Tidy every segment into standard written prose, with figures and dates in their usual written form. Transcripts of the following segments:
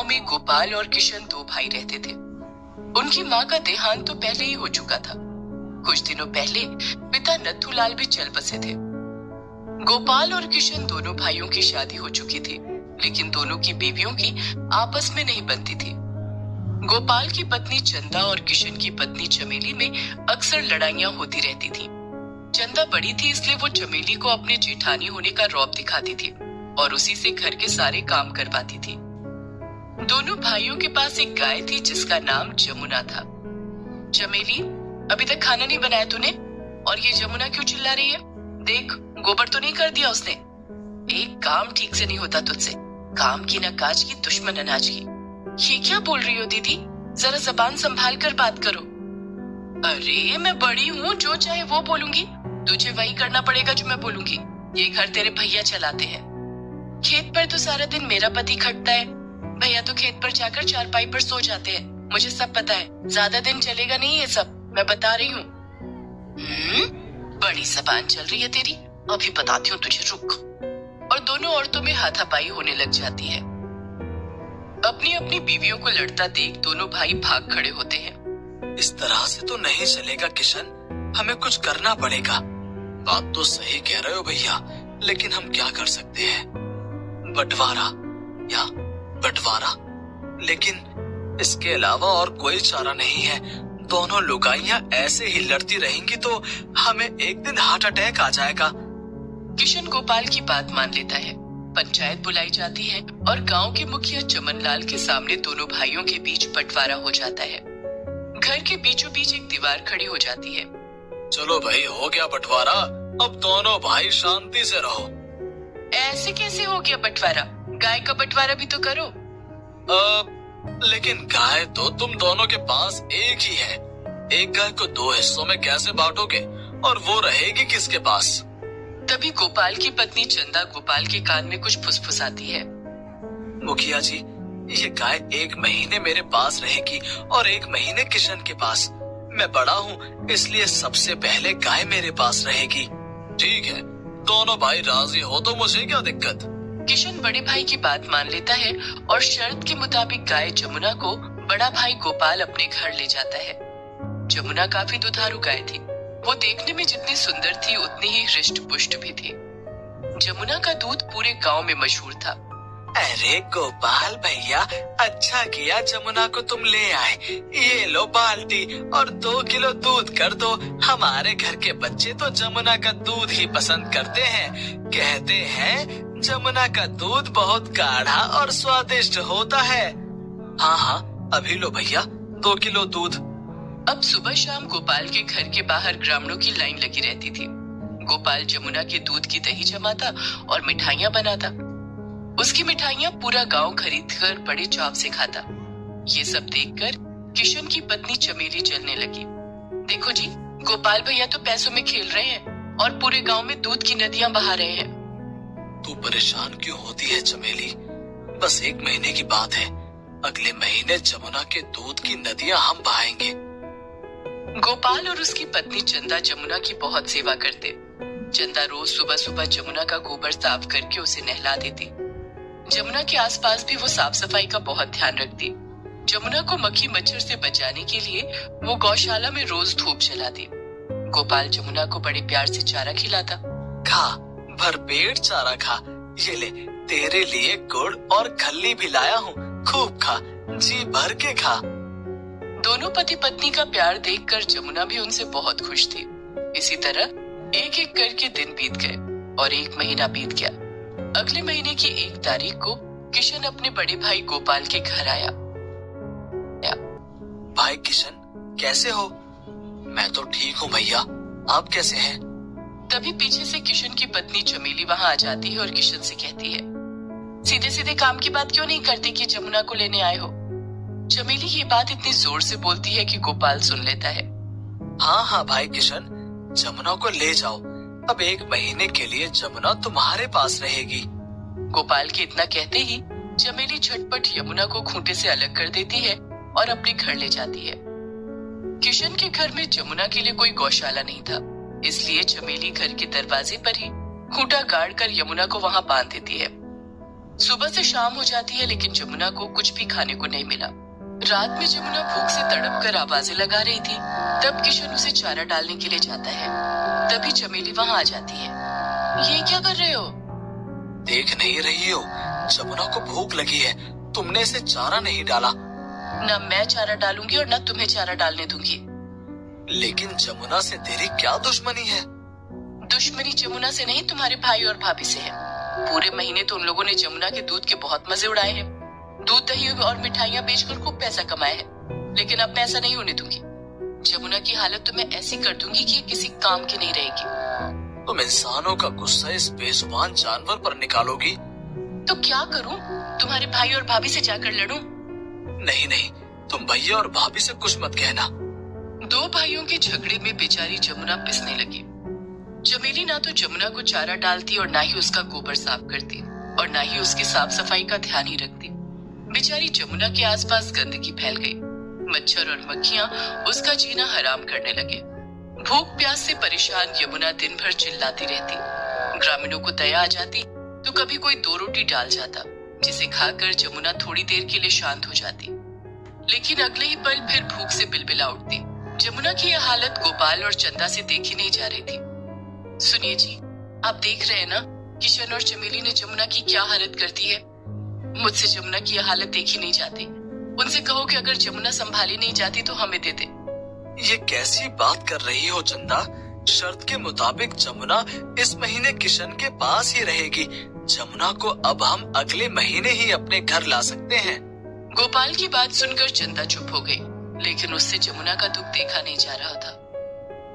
गांव में गोपाल और किशन दो भाई रहते थे। उनकी माँ का देहांत तो पहले ही हो चुका था। कुछ दिनों पहले पिता नथुलाल भी चल बसे थे। गोपाल और किशन दोनों भाइयों की शादी हो चुकी थी, लेकिन दोनों की बीवियों की आपस में नहीं बनती थी। गोपाल की पत्नी चंदा और किशन की पत्नी चमेली में अक्सर लड़ाइयां होती रहती थी। चंदा बड़ी थी, इसलिए वो चमेली को अपने जेठानी होने का रौब दिखाती थी और उसी से घर के सारे काम करवाती थी। दोनों भाइयों के पास एक गाय थी जिसका नाम जमुना था। चमेली, अभी तक खाना नहीं बनाया तूने? और ये जमुना क्यों चिल्ला रही है? देख, गोबर तो नहीं कर दिया उसने? एक काम ठीक से नहीं होता तुझसे। काम की न काज की, दुश्मन अनाज की। ये क्या बोल रही हो दीदी? जरा जबान संभाल कर बात करो। अरे मैं बड़ी हूँ, जो चाहे वो बोलूंगी। तुझे वही करना पड़ेगा जो मैं बोलूंगी। ये घर तेरे भैया चलाते हैं। खेत पर तो सारा दिन मेरा पति खटता है। भैया तो खेत पर जाकर चारपाई पर सो जाते हैं। मुझे सब पता है। ज्यादा दिन चलेगा नहीं ये सब, मैं बता रही हूँ। बड़ी जबान चल रही है तेरी, अभी बताती हूँ तुझे, रुक। और दोनों औरतों में हाथापाई होने लग जाती है। अपनी अपनी बीवियों को लड़ता देख दोनों भाई भाग खड़े होते हैं। इस तरह से तो नहीं चलेगा किशन, हमें कुछ करना पड़ेगा। बात तो सही कह रहे हो भैया, लेकिन हम क्या कर सकते हैं? बंटवारा या बंटवारा, लेकिन इसके अलावा और कोई चारा नहीं है। दोनों लुगाइयां ऐसे ही लड़ती रहेंगी तो हमें एक दिन हार्ट अटैक आ जाएगा। किशन गोपाल की बात मान लेता है। पंचायत बुलाई जाती है और गांव के मुखिया चमनलाल के सामने दोनों भाइयों के बीच बंटवारा हो जाता है। घर के बीचों बीच एक दीवार खड़ी हो जाती है। चलो भाई, हो गया बंटवारा, अब दोनों भाई शांति से रहो। ऐसे कैसे हो गया बंटवारा? गाय का बंटवारा भी तो करो। लेकिन गाय तो तुम दोनों के पास एक ही है। एक गाय को दो हिस्सों में कैसे बांटोगे? और वो रहेगी किसके पास? तभी गोपाल की पत्नी चंदा गोपाल के कान में कुछ फुसफुसाती है। मुखिया जी, ये गाय 1 महीने मेरे पास रहेगी और 1 महीने किशन के पास। मैं बड़ा हूँ, इसलिए सबसे पहले गाय मेरे पास रहेगी। ठीक है, दोनों भाई राजी हो तो मुझे क्या दिक्कत। किशन बड़े भाई की बात मान लेता है और शर्त के मुताबिक गाय जमुना को बड़ा भाई गोपाल अपने घर ले जाता है। जमुना काफी दुधारू गाय थी। वो देखने में जितनी सुंदर थी उतनी ही हृष्ट पुष्ट भी थी। जमुना का दूध पूरे गांव में मशहूर था। अरे गोपाल भैया, अच्छा किया जमुना को तुम ले आए। ये लो बाल्टी और 2 किलो दूध कर दो। हमारे घर के बच्चे तो जमुना का दूध ही पसंद करते हैं। कहते हैं जमुना का दूध बहुत गाढ़ा और स्वादिष्ट होता है। हाँ हाँ, अभी लो भैया 2 किलो दूध। अब सुबह शाम गोपाल के घर के बाहर ग्रामीणों की लाइन लगी रहती थी। गोपाल जमुना के दूध की दही जमाता और मिठाइयाँ बनाता। उसकी मिठाइयाँ पूरा गांव खरीदकर बड़े चाव से खाता। ये सब देखकर किशन की पत्नी चमेली चलने लगी। देखो जी, गोपाल भैया तो पैसों में खेल रहे हैं और पूरे गांव में दूध की नदियां बहा रहे हैं। तू परेशान क्यों होती है चमेली? बस 1 महीने की बात है। अगले महीने जमुना के दूध की नदियां हम बहाएंगे। गोपाल और उसकी पत्नी चंदा जमुना की बहुत सेवा करते। चंदा रोज सुबह सुबह जमुना का गोबर साफ करके उसे नहला देती। जमुना के आसपास भी वो साफ सफाई का बहुत ध्यान रखती। जमुना को मक्खी मच्छर से बचाने के लिए वो गौशाला में रोज धूप जलाती। गोपाल जमुना को बड़े प्यार से चारा खिलाता। खा, भरपेट चारा खा। ये ले, तेरे लिए गुड़ और खल्ली भी लाया हूँ। खूब खा, जी भर के खा। दोनों पति पत्नी का प्यार देखकर जमुना भी उनसे बहुत खुश थी। इसी तरह एक एक करके दिन बीत गए और 1 महीना बीत गया। अगले महीने की 1 तारीख को किशन अपने बड़े भाई गोपाल के घर आया। भाई किशन, कैसे हो? मैं तो ठीक हूँ भैया, आप कैसे हैं? तभी पीछे से किशन की पत्नी चमेली वहाँ आ जाती है और किशन से कहती है, सीधे सीधे काम की बात क्यों नहीं करते कि जमुना को लेने आए हो? चमेली ये बात इतनी जोर से बोलती है कि गोपाल सुन लेता है। हाँ हाँ भाई किशन, जमुना को ले जाओ। अब 1 महीने के लिए जमुना तुम्हारे पास रहेगी। गोपाल के इतना कहते ही चमेली झटपट यमुना को खूंटे से अलग कर देती है और अपने घर ले जाती है। किशन के घर में जमुना के लिए कोई गौशाला नहीं था, इसलिए चमेली घर के दरवाजे पर ही खूंटा गाड़ कर यमुना को वहाँ बांध देती है। सुबह से शाम हो जाती है लेकिन जमुना को कुछ भी खाने को नहीं मिला। रात में जमुना भूख से तड़प कर आवाजें लगा रही थी। तब किशन उसे चारा डालने के लिए जाता है। तभी चमेली वहां आ जाती है। ये क्या कर रहे हो? देख नहीं रही हो, जमुना को भूख लगी है, तुमने इसे चारा नहीं डाला। न मैं चारा डालूंगी और न तुम्हें चारा डालने दूंगी। लेकिन जमुना से तेरी क्या दुश्मनी है? दुश्मनी जमुना से नहीं, तुम्हारे भाई और भाभी से है। पूरे महीने तो उन लोगों ने जमुना के दूध के बहुत मजे उड़ाए हैं। दूध, दही और मिठाइयां बेचकर खूब पैसा कमाया है। लेकिन अब मैं ऐसा नहीं होने दूंगी। जमुना की हालत तो मैं ऐसी कर दूंगी कि ये किसी काम की नहीं रहेगी। तुम इंसानों का गुस्सा इस बेजुबान जानवर पर निकालोगी? तो क्या करूं? तुम्हारे भाई और भाभी से जाकर लड़ूं? नहीं नहीं, तुम भैया और भाभी से कुछ मत कहना। दो भाइयों के झगड़े में बेचारी जमुना पिसने लगी। चमेली ना तो जमुना को चारा डालती और ना ही उसका गोबर साफ करती और ना ही उसकी साफ सफाई का ध्यान ही रखती। बेचारी जमुना के आसपास गंदगी फैल गई। मच्छर और मक्खियां उसका जीना हराम करने लगे। भूख प्यास से परेशान यमुना दिन भर चिल्लाती रहती। ग्रामीणों को दया आ जाती तो कभी कोई 2 रोटी डाल जाता, जिसे खाकर जमुना थोड़ी देर के लिए शांत हो जाती। लेकिन अगले ही पल फिर भूख से बिलबिला उठती। जमुना की यह हालत गोपाल और चंदा से देखी नहीं जा रही थी। सुनिए जी, आप देख रहे हैं ना किशन और चमेली ने जमुना की क्या हालत कर दी है। मुझसे जमुना की यह हालत देखी नहीं जाती। उनसे कहो कि अगर जमुना संभाली नहीं जाती तो हमें दे दे। ये कैसी बात कर रही हो चंदा? शर्त के मुताबिक जमुना इस महीने किशन के पास ही रहेगी। जमुना को अब हम अगले महीने ही अपने घर ला सकते हैं। गोपाल की बात सुनकर चंदा चुप हो गई, लेकिन उससे जमुना का दुख देखा नहीं जा रहा था।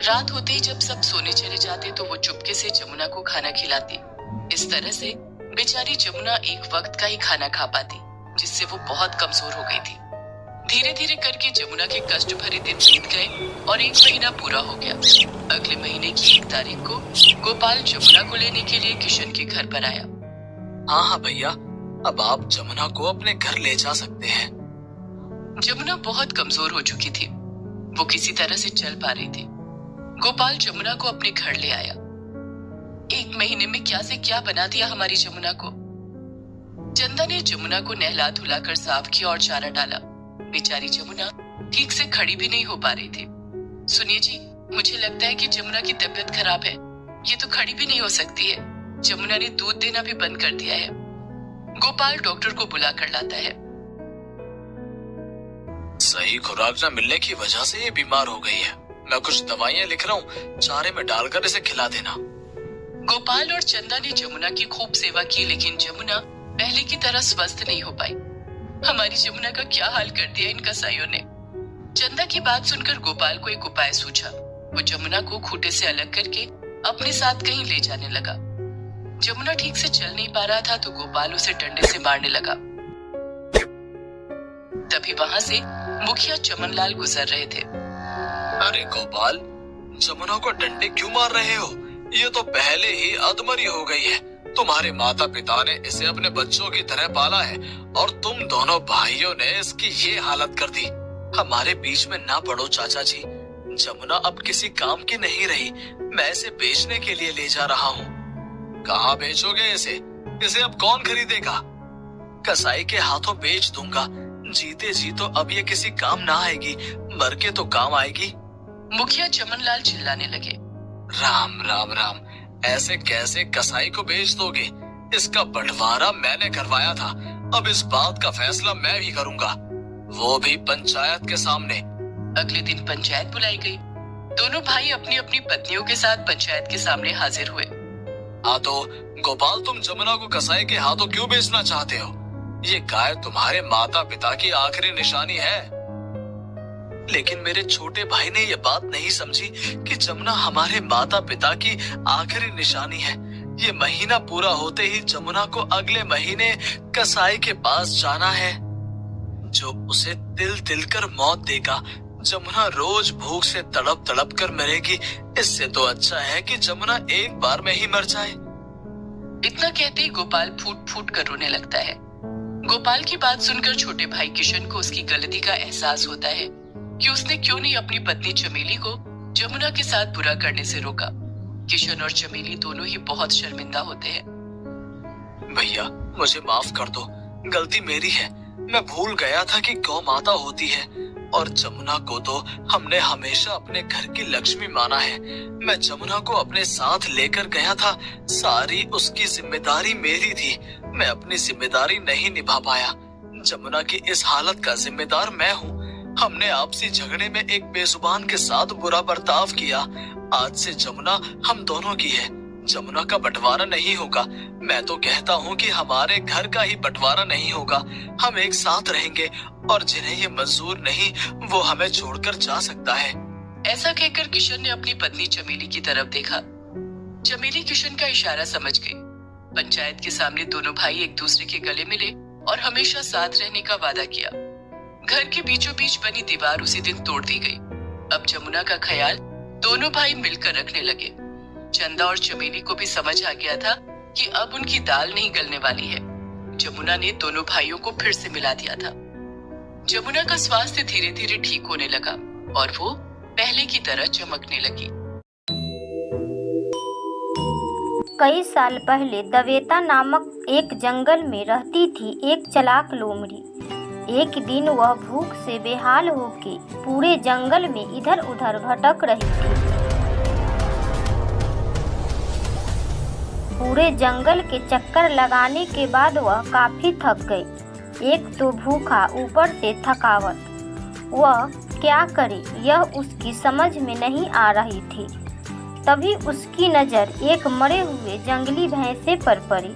रात होते ही जब सब सोने चले जाते तो वो चुपके से जमुना को खाना खिलाती। इस तरह से बेचारी जमुना एक वक्त का ही खाना खा पाती, जिससे वो बहुत कमजोर हो गई थी। धीरे धीरे करके जमुना के कष्ट भरे दिन बीत गए और 1 महीना पूरा हो गया। अगले महीने की 1 तारीख को गोपाल जमुना को लेने के लिए किशन के घर पर आया। हाँ हाँ भैया, अब आप जमुना को अपने घर ले जा सकते हैं। जमुना बहुत कमजोर हो चुकी थी। वो किसी तरह से चल पा रही थी। गोपाल जमुना को अपने घर ले आया। 1 महीने में क्या से क्या बना दिया हमारी जमुना को। चंदा ने जमुना को नहला धुलाकर साफ किया और चारा डाला। बेचारी जमुना ठीक से खड़ी भी नहीं हो पा रही थी। सुनिए जी, मुझे लगता है कि जमुना की तबीयत खराब है। ये तो खड़ी भी नहीं हो सकती है। जमुना ने दूध देना भी बंद कर दिया है। गोपाल डॉक्टर को बुला कर लाता है। सही खुराक न मिलने की वजह से ये बीमार हो गई है। मैं कुछ दवाइयाँ लिख रहा हूँ, चारे में डालकर इसे खिला देना। गोपाल और चंदा ने जमुना की खूब सेवा की, लेकिन जमुना पहले की तरह स्वस्थ नहीं हो पाई। हमारी जमुना का क्या हाल कर दिया इन कसाईयों ने। चंदा की बात सुनकर गोपाल को एक उपाय सूझा। वो जमुना को खूंटे से अलग करके अपने साथ कहीं ले जाने लगा। जमुना ठीक से चल नहीं पा रहा था तो गोपाल उसे डंडे से मारने लगा। तभी वहां से मुखिया चमनलाल गुजर रहे थे। अरे गोपाल, जमुना को डंडे क्यों मार रहे हो? ये तो पहले ही अधमरी हो गई है। तुम्हारे माता पिता ने इसे अपने बच्चों की तरह पाला है और तुम दोनों भाइयों ने इसकी ये हालत कर दी। हमारे बीच में ना पड़ो चाचा जी। जमुना अब किसी काम की नहीं रही। मैं इसे बेचने के लिए ले जा रहा हूँ। कहाँ बेचोगे इसे? इसे अब कौन खरीदेगा? कसाई के हाथों बेच दूंगा। जीते जी तो अब ये किसी काम ना आएगी, मर के तो काम आएगी। मुखिया चमनलाल चिल्लाने लगे। राम राम राम, ऐसे कैसे कसाई को बेच दोगे? इसका बंटवारा मैंने करवाया था। अब इस बात का फैसला मैं भी करूंगा, वो भी पंचायत के सामने। अगले दिन पंचायत बुलाई गई। दोनों भाई अपनी अपनी पत्नियों के साथ पंचायत के सामने हाजिर हुए। हाँ तो गोपाल, तुम जमुना को कसाई के हाथों क्यों बेचना चाहते हो? ये गाय तुम्हारे माता पिता की आखिरी निशानी है। लेकिन मेरे छोटे भाई ने ये बात नहीं समझी कि जमुना हमारे माता पिता की आखिरी निशानी है। ये महीना पूरा होते ही जमुना को अगले महीने कसाई के पास जाना है, जो उसे तिल तिल कर मौत देगा। जमुना रोज भूख से तड़प तड़प कर मरेगी। इससे तो अच्छा है कि जमुना एक बार में ही मर जाए। इतना कहते ही गोपाल फूट फूट कर रोने लगता है। गोपाल की बात सुनकर छोटे भाई किशन को उसकी गलती का एहसास होता है कि उसने क्यों नहीं अपनी पत्नी चमेली को जमुना के साथ बुरा करने से रोका। किशन और चमेली दोनों ही बहुत शर्मिंदा होते हैं। भैया, मुझे माफ कर दो, गलती मेरी है। मैं भूल गया था कि गौ माता होती है और जमुना को तो हमने हमेशा अपने घर की लक्ष्मी माना है। मैं जमुना को अपने साथ लेकर गया था, सारी उसकी जिम्मेदारी मेरी थी। मैं अपनी जिम्मेदारी नहीं निभा पाया। जमुना की इस हालत का जिम्मेदार मैं हूँ। हमने आपसी झगड़े में एक बेजुबान के साथ बुरा बर्ताव किया। आज से जमुना हम दोनों की है, जमुना का बंटवारा नहीं होगा। मैं तो कहता हूँ कि हमारे घर का ही बंटवारा नहीं होगा। हम एक साथ रहेंगे और जिन्हें ये मंजूर नहीं वो हमें छोड़कर जा सकता है। ऐसा कहकर किशन ने अपनी पत्नी चमेली की तरफ देखा। चमेली किशन का इशारा समझ गई। पंचायत के सामने दोनों भाई एक दूसरे के गले मिले और हमेशा साथ रहने का वादा किया। घर के बीचों बीच बनी दीवार उसी दिन तोड़ दी गई। अब जमुना का ख्याल दोनों भाई मिलकर रखने लगे। चंदा और चमेली को भी समझ आ गया था कि अब उनकी दाल नहीं गलने वाली है। जमुना ने दोनों भाइयों को फिर से मिला दिया था। जमुना का स्वास्थ्य धीरे धीरे ठीक होने लगा और वो पहले की तरह चमकने लगी। कई साल पहले दवेता नामक एक जंगल में रहती थी एक चालाक लोमड़ी। एक दिन वह भूख से बेहाल होकर पूरे जंगल में इधर उधर भटक रही थी। पूरे जंगल के चक्कर लगाने के बाद वह काफी थक गई। एक तो भूखा, ऊपर से थकावट। वह क्या करे यह उसकी समझ में नहीं आ रही थी। तभी उसकी नज़र एक मरे हुए जंगली भैंसे पर पड़ी।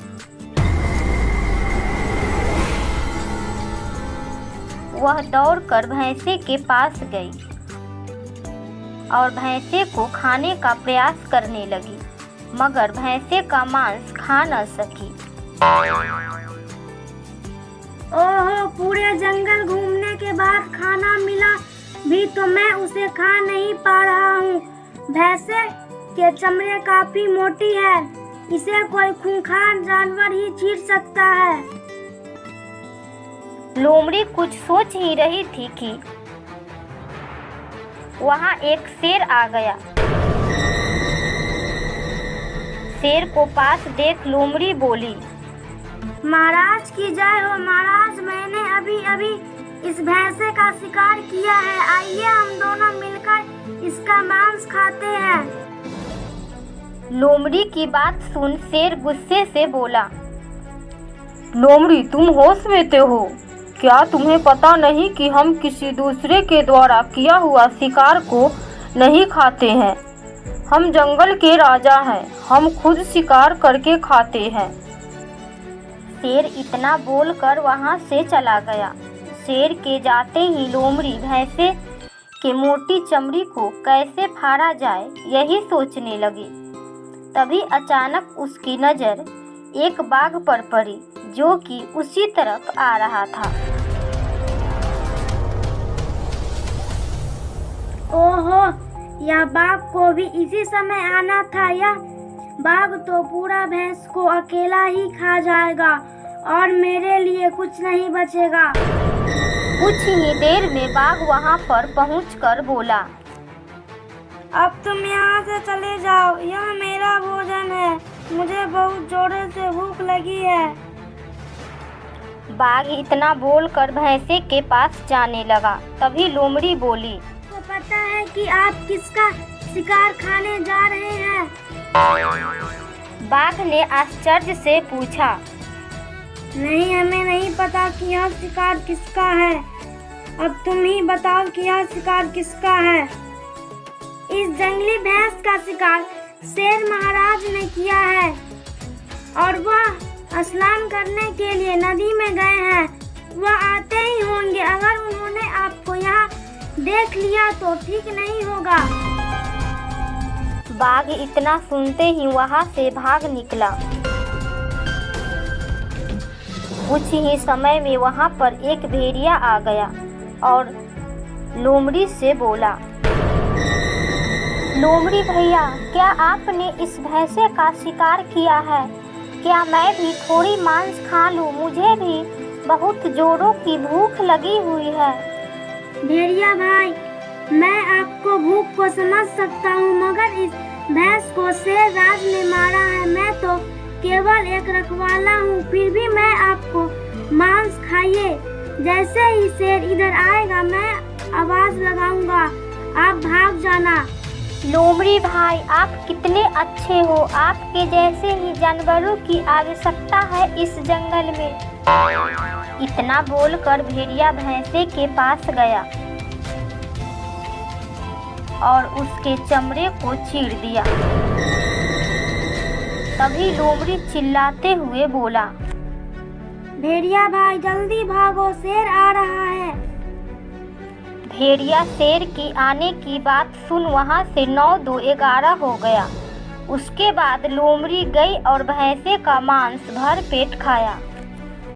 वह दौड़कर भैंसे के पास गई और भैंसे को खाने का प्रयास करने लगी, मगर भैंसे का मांस खा न सकी। ओहो, पूरे जंगल घूमने के बाद खाना मिला भी तो मैं उसे खा नहीं पा रहा हूँ। भैंसे के चमड़े काफी मोटी है, इसे कोई खूंखार जानवर ही चीर सकता है। लोमड़ी कुछ सोच ही रही थी कि वहाँ एक शेर आ गया। शेर को पास देख लोमड़ी बोली, महाराज की जय हो महाराज, मैंने अभी अभी इस भैंसे का शिकार किया है। आइए हम दोनों मिलकर इसका मांस खाते हैं। लोमड़ी की बात सुन शेर गुस्से से बोला, लोमड़ी तुम होश में तो हो? क्या तुम्हें पता नहीं कि हम किसी दूसरे के द्वारा किया हुआ शिकार को नहीं खाते हैं? हम जंगल के राजा हैं, हम खुद शिकार करके खाते हैं। शेर इतना बोलकर वहां से चला गया। शेर के जाते ही लोमड़ी भैंसे के मोटी चमड़ी को कैसे फाड़ा जाए यही सोचने लगी। तभी अचानक उसकी नज़र एक बाघ पर पड़ी जो कि उसी तरफ आ रहा था। ओहो, यह बाघ को भी इसी समय आना था। यह बाघ तो पूरा भैंस को अकेला ही खा जाएगा और मेरे लिए कुछ नहीं बचेगा। कुछ ही देर में बाघ वहां पर पहुंचकर बोला, अब तुम यहाँ से चले जाओ, यह मेरा भोजन है, मुझे बहुत जोरों से भूख लगी है। बाघ इतना बोलकर भैंसे के पास जाने लगा। तभी लोमड़ी बोली, तो पता है कि आप किसका शिकार खाने जा रहे हैं? बाघ ने आश्चर्य से पूछा, नहीं, हमें नहीं पता कि यह शिकार किसका है। अब तुम ही बताओ कि यह शिकार किसका है। इस जंगली भैंस का शिकार शेर महाराज ने किया है और वह स्नान करने के लिए नदी में गए हैं। वह आते ही होंगे। अगर उन्होंने आपको यहाँ देख लिया तो ठीक नहीं होगा। बाघ इतना सुनते ही वहां से भाग निकला। कुछ ही समय में वहां पर एक भेड़िया आ गया और लोमड़ी से बोला, लोमड़ी भैया, क्या आपने इस भैंसे का शिकार किया है? क्या मैं भी थोड़ी मांस खा लूं? मुझे भी बहुत जोरों की भूख लगी हुई है। भेड़िया भाई, मैं आपको भूख को समझ सकता हूँ, मगर इस भैंस को शेर राज ने मारा है। मैं तो केवल एक रखवाला हूँ, फिर भी मैं आपको मांस खाइए। जैसे ही शेर इधर आएगा मैं आवाज लगाऊंगा, आप भाग जाना। लोमड़ी भाई, आप कितने अच्छे हो, आपके जैसे ही जानवरों की आवश्यकता है इस जंगल में। इतना बोलकर भेड़िया भैंसे के पास गया और उसके चमड़े को चीर दिया। तभी लोमड़ी चिल्लाते हुए बोला, भेड़िया भाई जल्दी भागो, शेर आ रहा है। भेड़िया शेर की आने की बात सुन वहां से 9-2-11 हो गया। उसके बाद लोमड़ी गई और भैंसे का मांस भर पेट खाया।